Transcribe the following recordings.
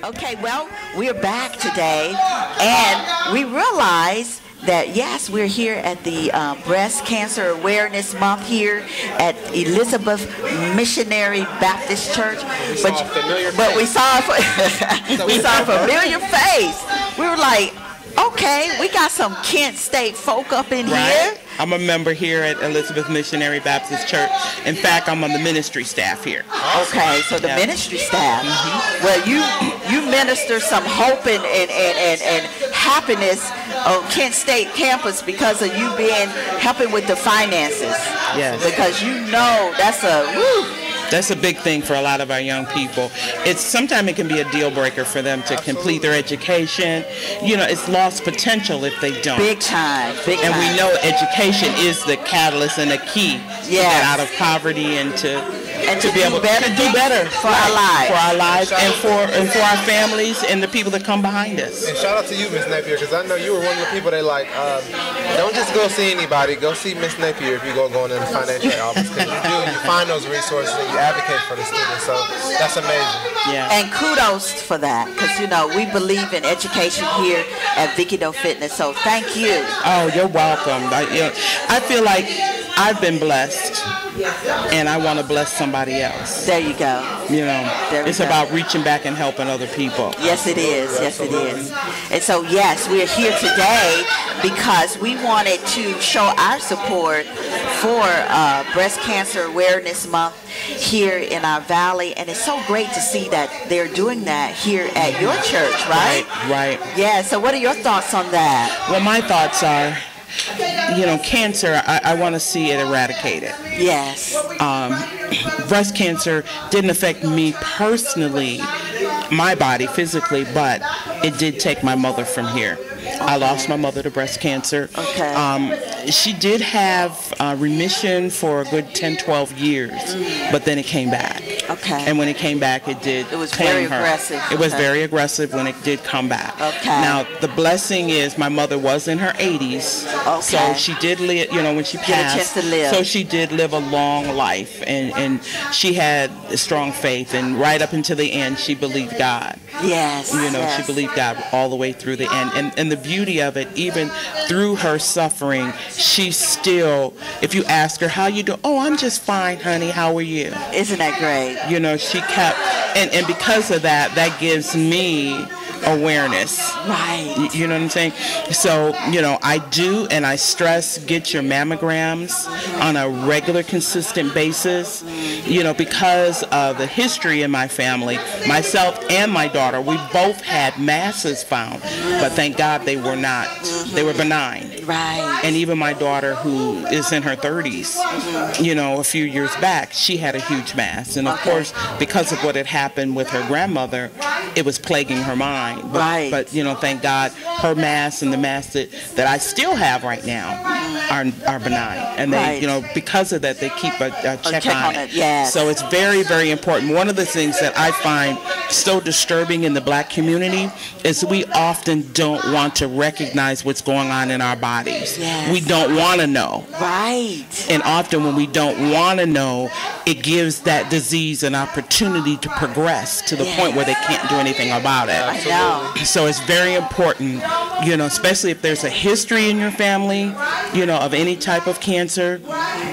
Okay, well, we're back today, and we realize that, yes, we're here at the Breast Cancer Awareness Month here at Elizabeth Missionary Baptist Church. But we saw we saw a familiar face. We were like, okay, we got some Kent State folk up in here. I'm a member here at Elizabeth Missionary Baptist Church. In fact, I'm on the ministry staff here. Okay, so the ministry staff. Well, you minister some hope and happiness on Kent State campus because of you helping with the finances. Yes. Because you know that's a big thing for a lot of our young people. Sometimes it can be a deal breaker for them to complete their education. You know, it's lost potential if they don't. Big time. And we know education is the catalyst and the key to get out of poverty and to be able to do better for our lives. For our lives and for our families and the people that come behind us. And shout out to you, Miss Napier, because I know you were one of the people that don't just go see anybody. Go see Miss Napier if you go in the financial office, because you find those resources and you advocate for the students. So that's amazing. Yeah. And kudos for that, because we believe in education here at Vicki Fitness. So thank you. Oh, you're welcome. I feel like I've been blessed, and I want to bless somebody else. There you go. It's about reaching back and helping other people. Yes, it is. Yes, it is. And so, yes, we're here today because we wanted to show our support for Breast Cancer Awareness Month here in our valley, and it's so great to see that they're doing that here at your church, right? Right. Yeah. So, what are your thoughts on that? Well, my thoughts are, cancer, I want to see it eradicated. Yes. Breast cancer didn't affect me personally, my body physically, but it did take my mother from here. I lost my mother to breast cancer. Okay. She did have remission for a good 10, 12 years, but then it came back. Okay. And when it came back, it was very aggressive. It was very aggressive when it did come back. Okay. Now, the blessing is my mother was in her 80s. Okay. So she did live, when she passed. Get a chance to live. So she did live a long life, and she had a strong faith, and right up until the end, she believed God. Yes. She believed God all the way through the end. And the beauty of it, even through her suffering, she still, if you ask her, how you doing? Oh, I'm just fine, honey. How are you? Isn't that great? She kept, and because of that gives me awareness. Right. You know what I'm saying? So, I do, and I stress, get your mammograms on a regular, consistent basis, because of the history in my family. Myself and my daughter, we both had masses found, but thank God they were not. They were benign. Right. And even my daughter, who is in her 30s, a few years back, she had a huge mass. And of course, because of what had happened with her grandmother, it was plaguing her mind. But thank God, her mass and the mass that I still have right now are benign. And they, because of that, they keep a check on it. Yes. So it's very, very important. One of the things that I find so disturbing in the black community is we often don't want to recognize what's going on in our bodies. Yes. We don't want to know. Right. And often when we don't want to know, it gives that disease an opportunity to progress to the point where they can't do anything about it. I know. So it's very important, especially if there's a history in your family, of any type of cancer,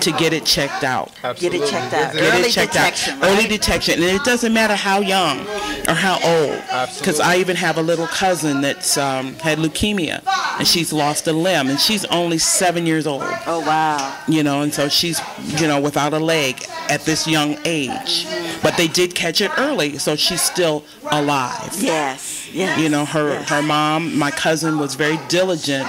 to get it checked out. Absolutely. Get it checked out. Early detection. Right? Early detection. And it doesn't matter how young or how old. Because I even have a little cousin that's had leukemia, and she's lost a limb, and she's only 7 years old. Oh, wow. And so she's, without a leg at this young age. But they did catch it early, so she's still alive. Yes. Yes. Her mom, my cousin, was very diligent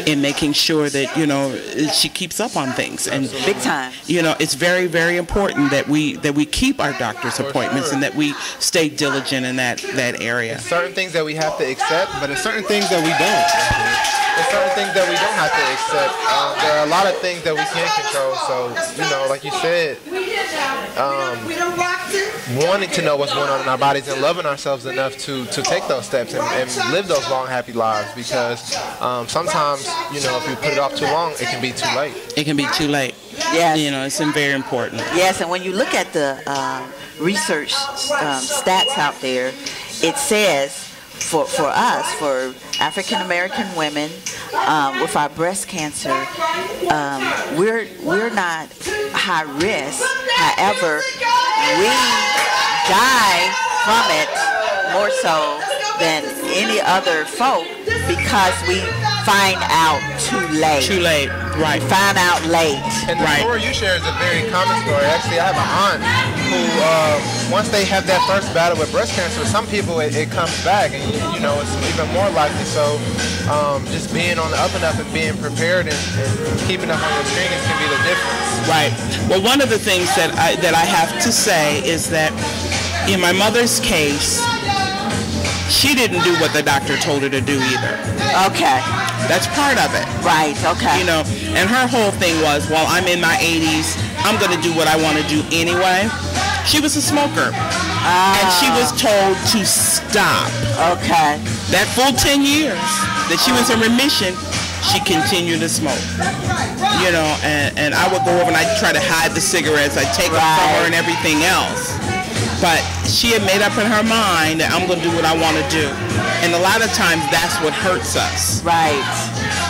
in making sure that she keeps up on things, and big time. It's very, very important that we keep our doctor's appointments and that we stay diligent in that area. There's certain things that we have to accept, but there's certain things that we don't. There's certain things that we don't have to accept. There are a lot of things that we can't control. So like you said, wanting to know what's going on in our bodies and loving ourselves enough to take those steps and live those long, happy lives, because sometimes, if you put it off too long, it can be too late. It can be too late. Yes. It's very important. Yes, and when you look at the research stats out there, it says for us, for African American women with our breast cancer, we're not high risk. However, we die from it more so than any other folk because we find out too late. Too late, right. Find out late. And the story you share is a very common story. Actually, I have an aunt who, once they have that first battle with breast cancer, some people it comes back, and you know it's even more likely. So, just being on the up and up and being prepared and keeping up on your screenings can be the difference. Right. Well, one of the things that I have to say is that in my mother's case, she didn't do what the doctor told her to do either. Okay. That's part of it. Right, okay. You know, and her whole thing was, well, I'm in my 80s, I'm going to do what I want to do anyway. She was a smoker. And she was told to stop. Okay. That full 10 years that she was in remission, she continued to smoke. You know, and I would go over and I'd try to hide the cigarettes. I'd take them from her and everything else. But she had made up in her mind that I'm going to do what I want to do. And a lot of times that's what hurts us. Right.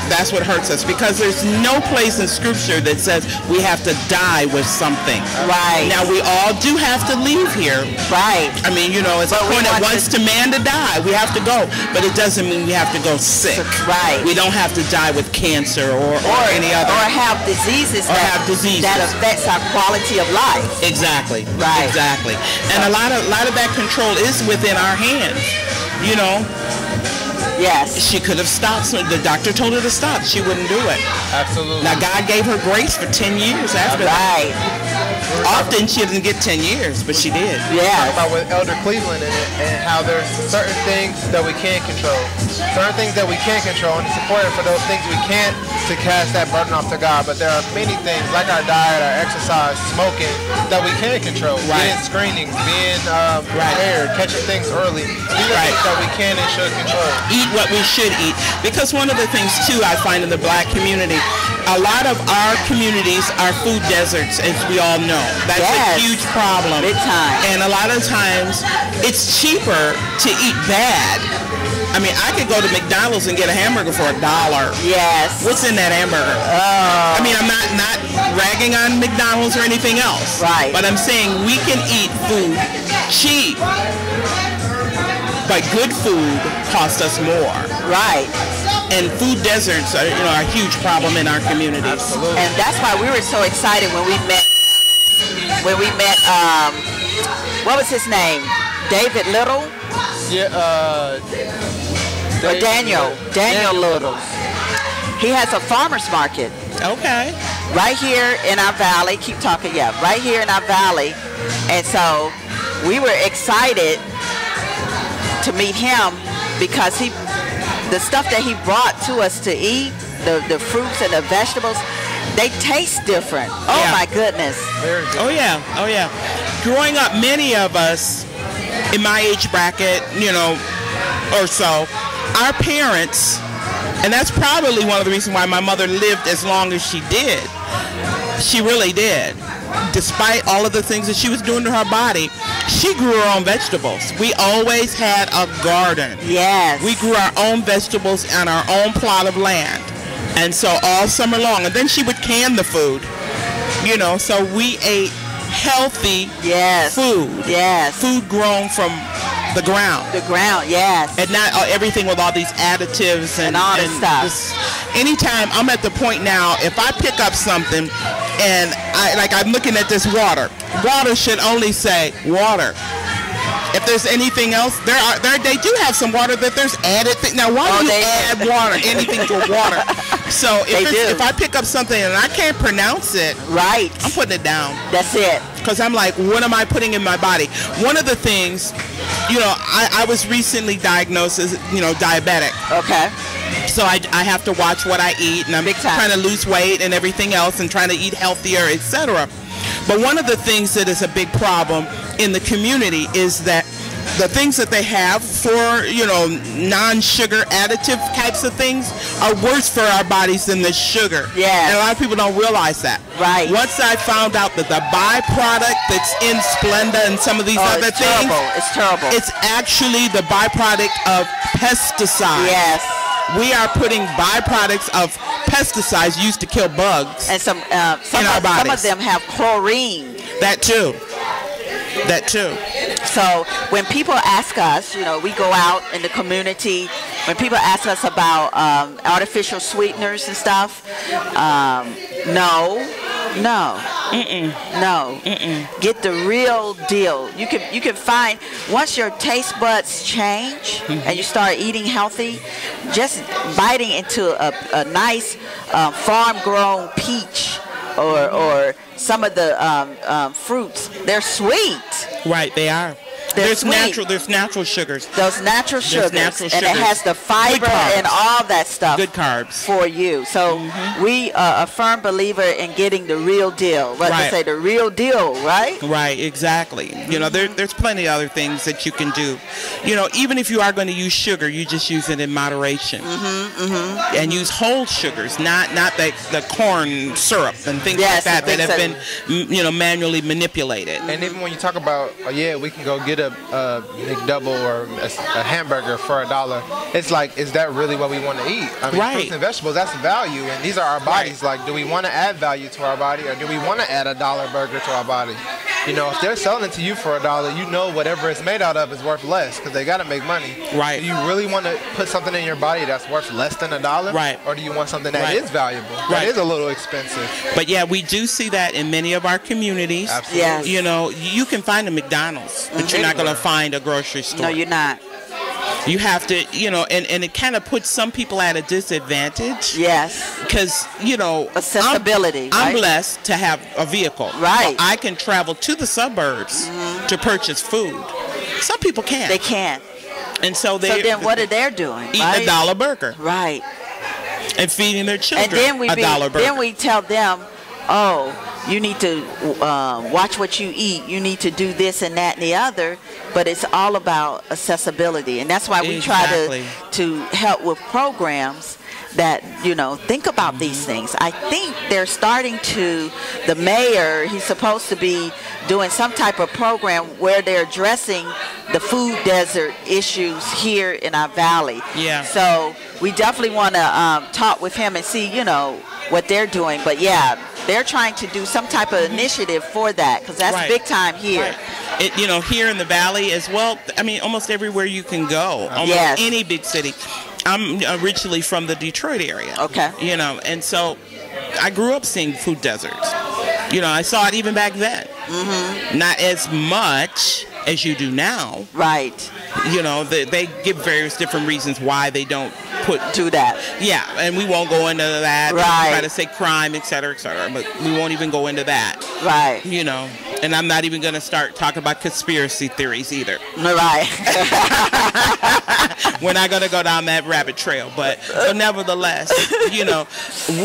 That's what hurts us, because there's no place in Scripture that says we have to die with something. Right. Now, we all do have to leave here. Right. I mean, you know, it's a point that wants to man to die. We have to go. But it doesn't mean we have to go sick. Right. We don't have to die with cancer or any other. Or have diseases that affects our quality of life. Exactly. Right. Exactly. And a lot of that control is within our hands. You know. Yes. She could have stopped. So the doctor told her to stop. She wouldn't do it. Absolutely. Now, God gave her grace for 10 years after that. Often she didn't get 10 years, but she did. Yeah. Talk about with Elder Cleveland and how there's certain things that we can't control. Certain things that we can't control, and it's important for those things we can't to cast that burden off to God. But there are many things like our diet, our exercise, smoking, that we can control. Right. Being screenings, being prepared, catching things early. These are things that we can and should control. Eat what we should eat. Because one of the things, too, I find in the black community, a lot of our communities are food deserts, as we all know. That's a huge problem. Big time. And a lot of times, it's cheaper to eat bad. I mean, I could go to McDonald's and get a hamburger for $1. Yes. What's in that hamburger? I mean, I'm not ragging on McDonald's or anything else. Right. But I'm saying we can eat food cheap, but good food costs us more. Right. And food deserts are, are a huge problem in our communities. Absolutely. And that's why we were so excited when we met. What was his name? David Little? Yeah. Or Daniel Little. He has a farmer's market. Okay. Right here in our valley. Keep talking, yeah. Right here in our valley. And so we were excited to meet him because the stuff that he brought to us to eat, the fruits and the vegetables, they taste different. Oh my goodness. Very good. Oh yeah. Growing up, many of us in my age bracket, or so, our parents, and that's probably one of the reasons why my mother lived as long as she did. She really did. Despite all of the things that she was doing to her body, she grew her own vegetables. We always had a garden. Yes. We grew our own vegetables on our own plot of land. And so all summer long. And then she would can the food. So we ate healthy food. Yes. Food grown from the ground. The ground, yes. And not everything with all these additives and all this stuff. Anytime I'm at the point now, if I pick up something and I'm looking at this water should only say water. If there's anything else, they do have some water that there's added. Now, why do you add water, anything to water? So if I pick up something and I can't pronounce it, right, I'm putting it down. That's it. Because I'm like, what am I putting in my body? One of the things, I was recently diagnosed as, diabetic. Okay. So I have to watch what I eat, and I'm trying to lose weight and everything else and trying to eat healthier, etc. But one of the things that is a big problem in the community is that the things that they have for, you know, non-sugar additive types of things are worse for our bodies than the sugar. Yeah. And a lot of people don't realize that. Right. Once I found out that the byproduct that's in Splenda and some of these other it's things, terrible. It's terrible. it's actually the byproduct of pesticides. Yes. We are putting byproducts of pesticides used to kill bugs. And some in our bodies. some of them have chlorine. That too. That too. So when people ask us, you know, we go out in the community, when people ask us about artificial sweeteners and stuff, no. Get the real deal. You can find, once your taste buds change and you start eating healthy, just biting into a nice farm-grown peach or some of the fruits, they're sweet. Right, they are. There's natural sugars. Those natural sugars. Natural and it has the fiber and all that stuff. Good carbs. For you. So we are a firm believer in getting the real deal. What they say, the real deal, right? Right, exactly. You know, there's plenty of other things that you can do. You know, even if you are going to use sugar, you just use it in moderation. And use whole sugars, not the corn syrup and things like that have been, you know, manually manipulated. And even when you talk about, we can go get a McDouble or a hamburger for $1. It's like, is that really what we want to eat? I mean, fruits and vegetables, that's value, and these are our bodies. Like, do we want to add value to our body, or do we want to add $1 burger to our body? You know, if they're selling it to you for $1, you know whatever it's made out of is worth less because they got to make money. Right. Do you really want to put something in your body that's worth less than $1? Right. Or do you want something that is valuable? That is a little expensive. But yeah, we do see that in many of our communities. Absolutely. Yes. You know, you can find a McDonald's, but you're not going to find a grocery store. No, you're not. You have to, you know, and it kind of puts some people at a disadvantage. Yes. Because, you know, accessibility. I'm blessed to have a vehicle. Right. I can travel to the suburbs to purchase food. Some people can't. They can't. And so then what are they doing? Eating $1 burger. Right. And feeding their children $1 burger. Then we tell them, oh, you need to watch what you eat. You need to do this and that and the other. But it's all about accessibility. And that's why we try to help with programs that, you know, think about these things. I think they're starting to, the mayor, he's supposed to be doing some type of program where they're addressing the food desert issues here in our valley. Yeah. So we definitely want to talk with him and see, you know, what they're doing. But yeah, they're trying to do some type of initiative for that because that's big time here. It, you know, here in the valley as well. I mean, almost everywhere you can go, almost any big city. I'm originally from the Detroit area. Okay. You know, and so I grew up seeing food deserts. You know, I saw it even back then. Not as much as you do now. Right. You know, they give various different reasons why they don't do that. Yeah, and we won't go into that. Right. Try to say crime, et cetera, but we won't even go into that. Right. You know, and I'm not even going to start talking about conspiracy theories either. Right. We're not going to go down that rabbit trail, but nevertheless, you know,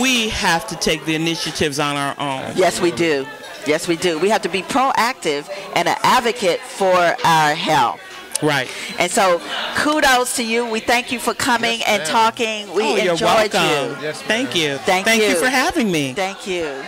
we have to take the initiatives on our own. Yes, we do. Yes, we do. We have to be proactive and an advocate for our health. Right. And so kudos to you. We thank you for coming and talking. We enjoyed you're welcome. you. Yes, thank you. Thank you for having me. Thank you.